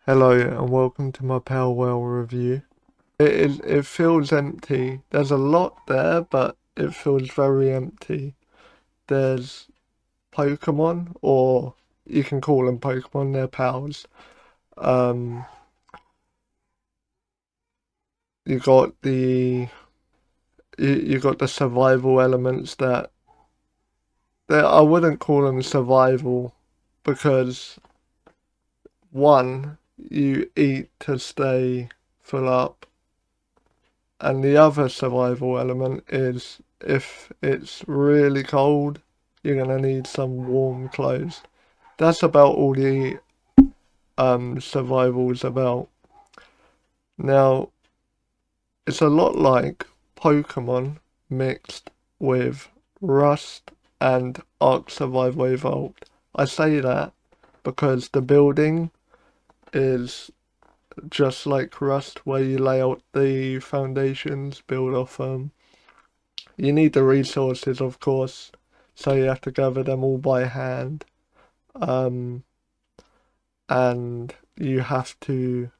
Hello and welcome to my Palworld review. It feels empty. There's a lot there, but it feels very empty. There's Pokemon, or you can call them Pokemon, they're pals. Um, you got you got the survival elements that I wouldn't call them survival because one, you eat to stay full up. And the other survival element is if it's really cold, you're gonna need some warm clothes. That's about all the survival's about. Now, it's a lot like Pokemon mixed with Rust and Ark Survival Evolved. I say that because the building is just like Rust, where you lay out the foundations, build off them. You need the resources, of course, so you have to gather them all by hand. Um, and you have to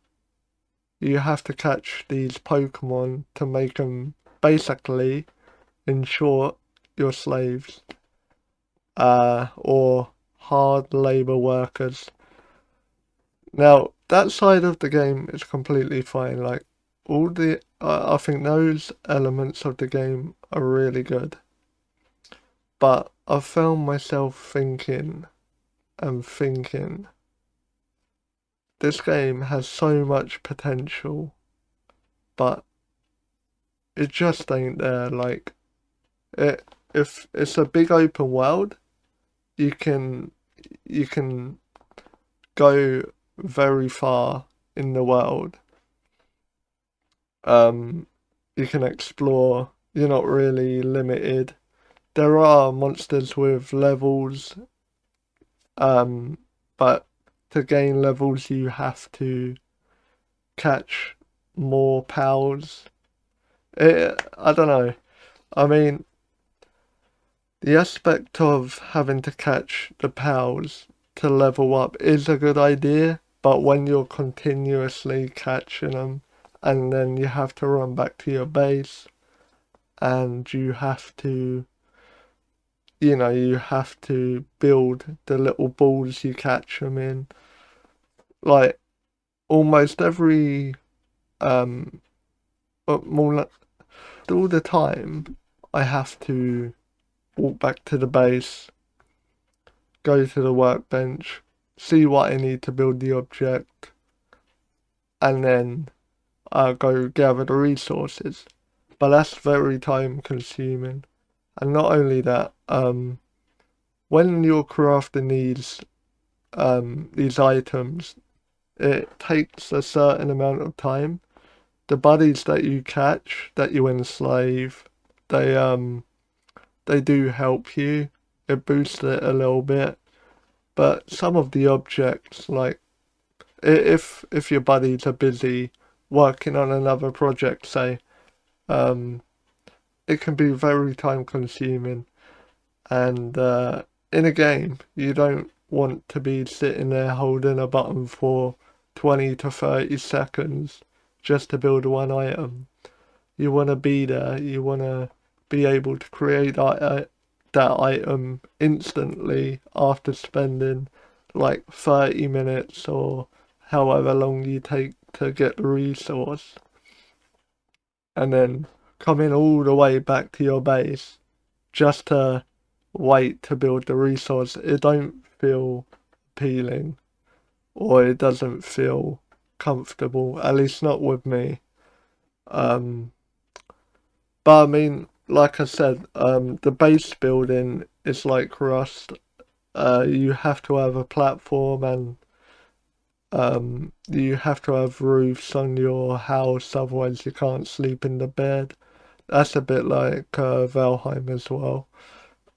catch these Pokemon to make them basically, in short, your slaves, or hard labor workers. Now, that side of the game is completely fine. Like I think those elements of the game are really good. But I found myself thinking and thinking, this game has so much potential, but it just ain't there. Like, if it's a big open world, you can you can go very far in the world. Um, you can explore. You're not really limited. There are monsters with levels, um, but to gain levels, you have to catch more pals. I don't know. I mean, the aspect of having to catch the pals to level up is a good idea, but when you're continuously catching them and then you have to run back to your base and you have to build the little balls you catch them in. Like, almost every, um, more like all the time, I have to walk back to the base, go to the workbench, see what I need to build the object, and then go gather the resources. But that's very time consuming. And not only that, when you're crafting these items, it takes a certain amount of time. The buddies that you catch, that you enslave, they they do help you. It boosts it a little bit. But some of the objects, like if your buddies are busy working on another project, say, um, it can be very time consuming. And in a game, you don't want to be sitting there holding a button for 20 to 30 seconds just to build one item. You want to be there. You want to be able to create that item instantly after spending like 30 minutes or however long you take to get the resource, and then coming all the way back to your base just to wait to build the resource. It don't feel appealing, or it doesn't feel comfortable, at least not with me. Um, but I mean, like I said, the base building is like Rust. You have to have a platform, and you have to have roofs on your house, otherwise you can't sleep in the bed. That's a bit like Valheim as well,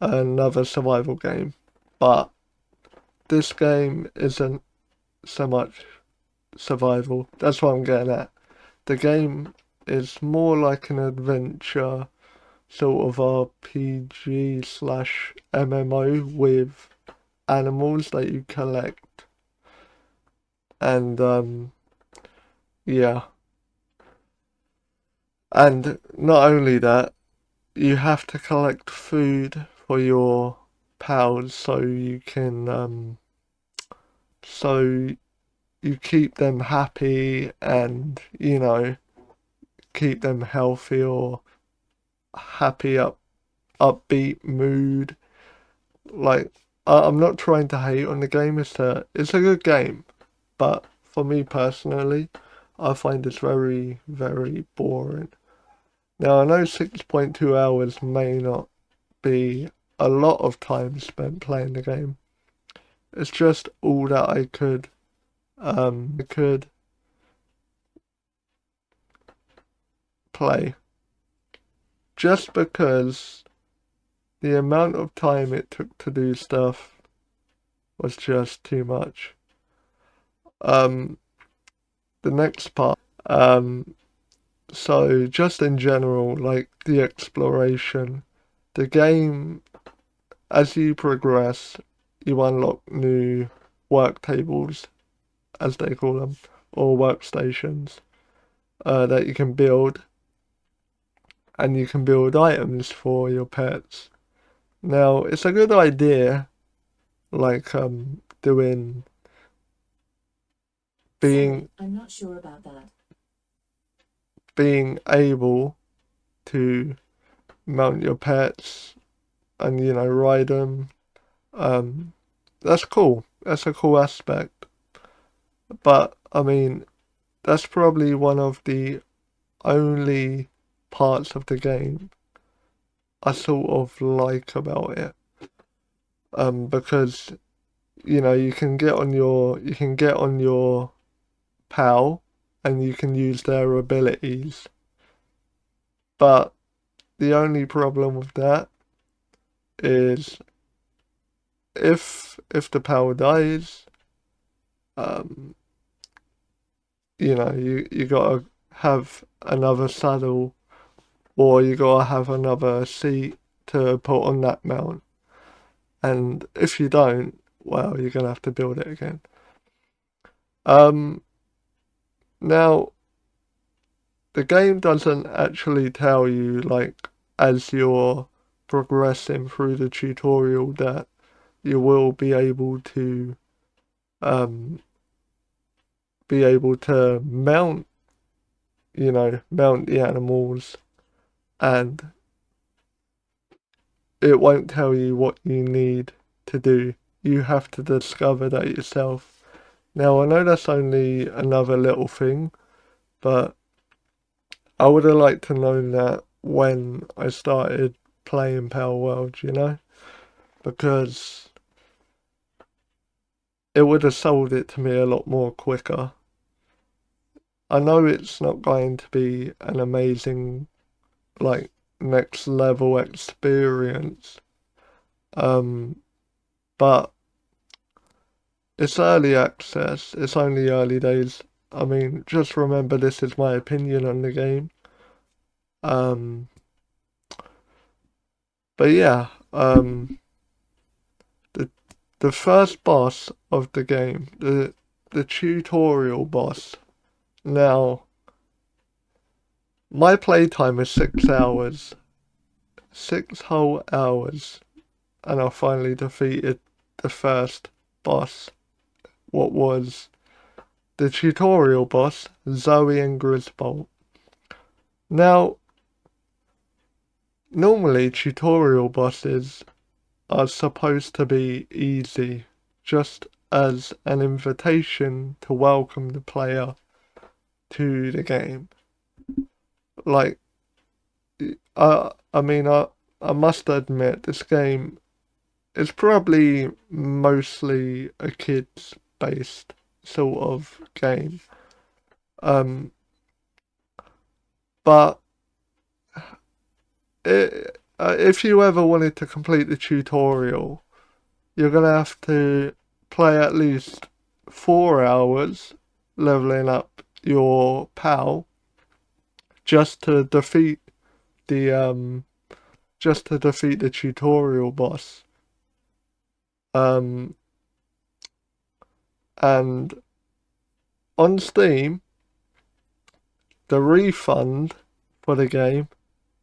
another survival game. But this game isn't so much survival. That's what I'm getting at. The game is more like an adventure, sort of RPG slash MMO with animals that you collect. And yeah, and not only that, you have to collect food for your pals so you can so you keep them happy and keep them healthy or happy upbeat mood. Like I'm not trying to hate on the game. It's a good game, but for me personally, I find it's very very boring. Now I know 6.2 hours may not be a lot of time spent playing the game. It's just all that I could play. Just because the amount of time it took to do stuff was just too much. Um, the next part, so just in general, like the exploration, the game, as you progress, you unlock new work tables, as they call them, or workstations, that you can build, and you can build items for your pets. Now, it's a good idea, like doing being Sorry, I'm not sure about that. being able to mount your pets and ride them. Um, that's cool. That's a cool aspect. But I mean, that's probably one of the only parts of the game I sort of like about it. Because you can get on your pal and you can use their abilities. But the only problem with that is if the pal dies, um, you gotta have another saddle or you gotta have another seat to put on that mount. And if you don't, well, you're gonna have to build it again. Um, now the game doesn't actually tell you like as you're progressing through the tutorial that you will um be able to mount the animals, and it won't tell you what you need to do. You have to discover that yourself. Now, I know that's only another little thing, but I would have liked to know that when I started playing Palworld, because it would have sold it to me a lot more quicker. I know it's not going to be an amazing, like, next level experience, um, but it's early access. It's only early days. I mean, just remember this is my opinion on the game. Um, but yeah, the the first boss of the game, the tutorial boss. Now, my playtime is 6 hours, 6 whole hours, and I finally defeated the first boss. What was the tutorial boss, Zoe and Griswold. Now, normally tutorial bosses are supposed to be easy, just as an invitation to welcome the player to the game. Like, I must admit, this game is probably mostly a kids based sort of game. Um, but if you ever wanted to complete the tutorial, you're gonna have to play at least 4 hours leveling up your pal just to defeat the tutorial boss. Um, and on Steam, the refund for the game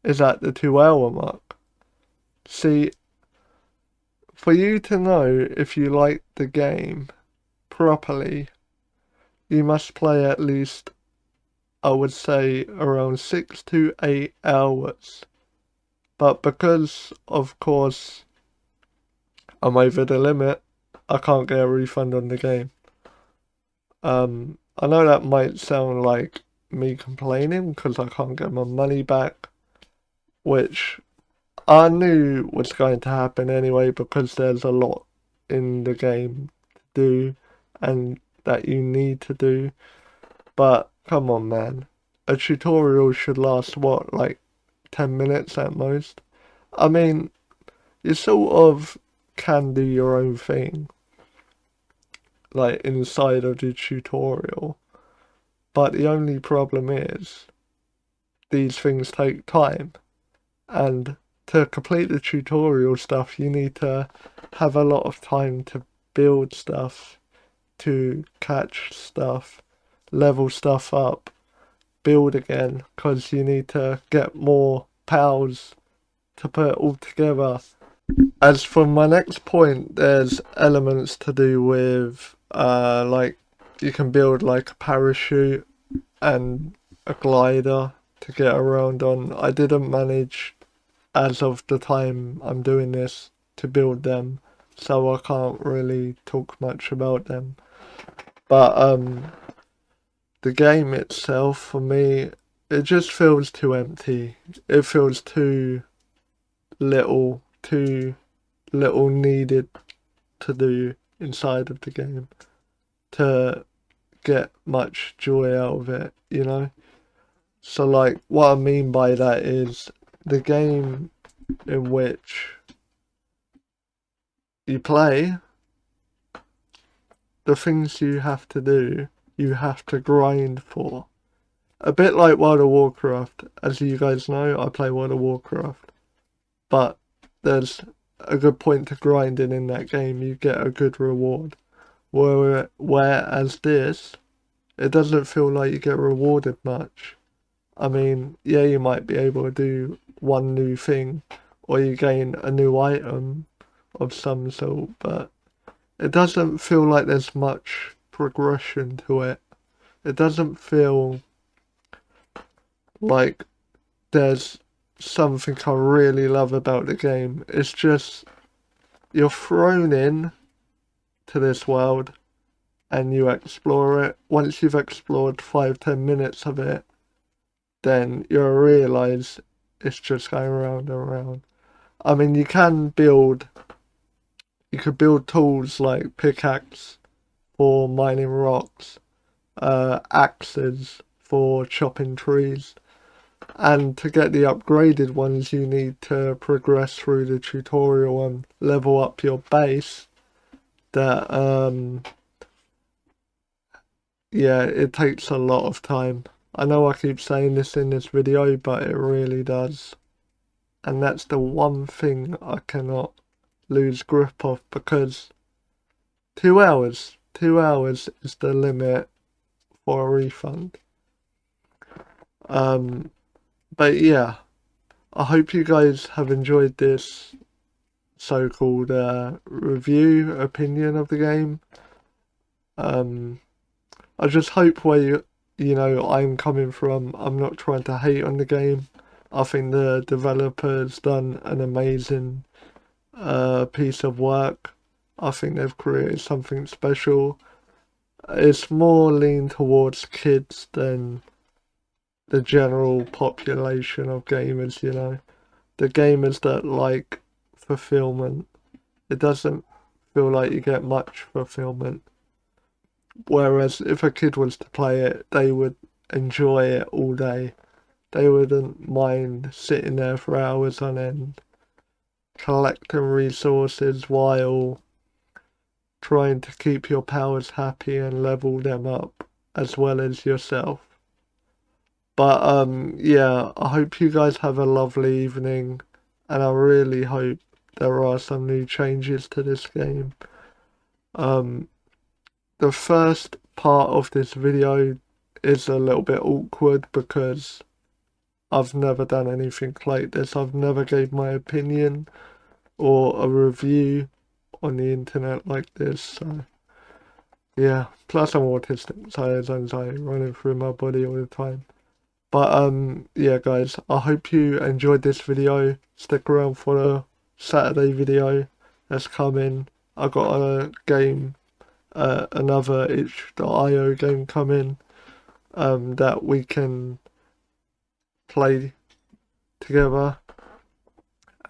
is at the 2 hour mark. See, for you to know if you like the game properly, you must play at least, I would say, around 6 to 8 hours. But because, of course, I'm over the limit, I can't get a refund on the game. I know that might sound like me complaining because I can't get my money back, which I knew was going to happen anyway because there's a lot in the game to do and that you need to do. But come on, man. A tutorial should last what, like 10 minutes at most? I mean, you sort of can do your own thing, like inside of the tutorial. But the only problem is, these things take time. And to complete the tutorial stuff, you need to have a lot of time to build stuff, to catch stuff, level stuff up, build again, because you need to get more pals to put it all together. As for my next point, there's elements to do with, like, you can build like a parachute and a glider to get around on. I didn't manage, as of the time I'm doing this, to build them, so I can't really talk much about them. But the game itself, for me, it just feels too empty. It feels too too little needed to do inside of the game to get much joy out of it, you know? So, like, what I mean by that is the game in which you play, the things you have to do, you have to grind for. A bit like World of Warcraft. As you guys know, I play World of Warcraft. But there's a good point to grinding in that game. You get a good reward. Whereas this, it doesn't feel like you get rewarded much. I mean, yeah, you might be able to do one new thing, or you gain a new item of some sort, but it doesn't feel like there's much progression to it. It doesn't feel like there's something I really love about the game. It's just you're thrown in to this world and you explore it. Once you've explored 5-10 minutes of it, then you'll realise it's just going around and around. I mean, you could build tools like pickaxe for mining rocks, axes for chopping trees, and to get the upgraded ones you need to progress through the tutorial and level up your base. That yeah, it takes a lot of time. I know I keep saying this in this video, but it really does. And that's the one thing I cannot lose grip of, because 2 hours is the limit for a refund. But yeah, I hope you guys have enjoyed this so-called review opinion of the game. I just hope where you know I'm coming from, I'm not trying to hate on the game. I think the developer's done an amazing piece of work. I think they've created something special. It's more lean towards kids than the general population of gamers, you know. The gamers that like fulfillment. It doesn't feel like you get much fulfillment. Whereas if a kid was to play it, they would enjoy it all day. They wouldn't mind sitting there for hours on end, collecting resources while trying to keep your pals happy and level them up as well as yourself. But yeah, I hope you guys have a lovely evening, and I really hope there are some new changes to this game. The first part of this video is a little bit awkward because I've never done anything like this. I've never gave my opinion or a review on the internet like this, so yeah. Plus I'm autistic, so there's anxiety running through my body all the time. But yeah guys, I hope you enjoyed this video. Stick around for the Saturday video that's coming. I got a game, another itch.io game coming that we can play together.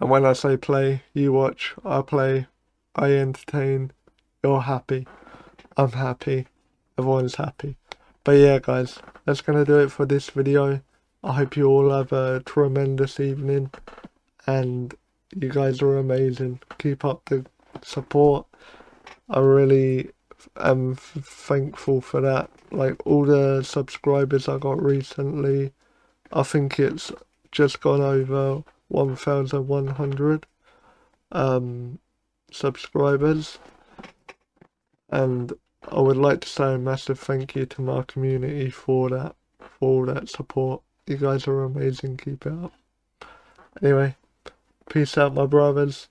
And when I say play, you watch, I play, I entertain, you're happy, I'm happy, everyone's happy. But yeah guys, that's gonna do it for this video. I hope you all have a tremendous evening, and you guys are amazing. Keep up the support. I really am thankful for that. Like all the subscribers I got recently, I think it's just gone over 1,100 subscribers, and I would like to say a massive thank you to my community for that, for all that support. You guys are amazing. Keep it up. Anyway, peace out, my brothers.